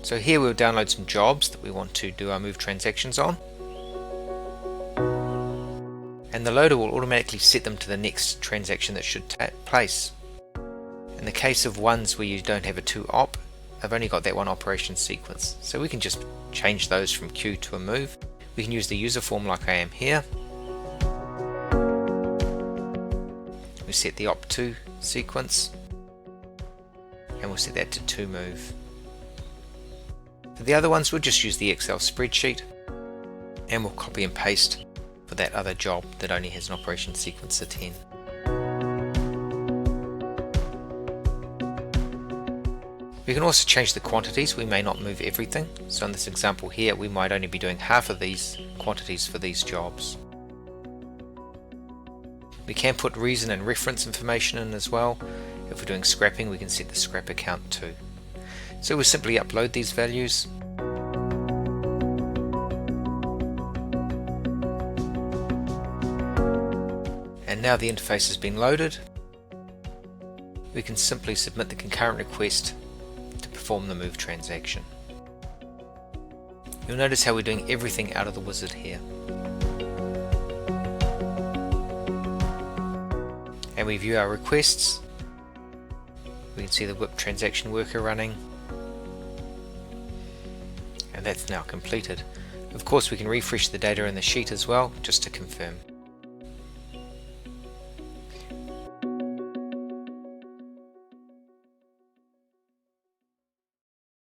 So here we'll download some jobs that we want to do our move transactions on, and the loader will automatically set them to the next transaction that should take place. In the case of ones where you don't have a to-op, I've only got that one operation sequence, so we can just change those from queue to a move. We can use the user form like I am here. We set the op2 sequence, and we'll set that to to move. For the other ones, we'll just use the Excel spreadsheet, and we'll copy and paste for that other job that only has an operation sequence of 10. We can also change the quantities. We may not move everything, so in this example here we might only be doing half of these quantities for these jobs. We can put reason and reference information in as well. If we're doing scrapping, we can set the scrap account too. So we'll simply upload these values. And now the interface has been loaded. We can simply submit the concurrent request to perform the move transaction. You'll notice how we're doing everything out of the wizard here. And we view our requests. We can see the whip transaction worker running, and that's now completed. Of course, we can refresh the data in the sheet as well, just to confirm.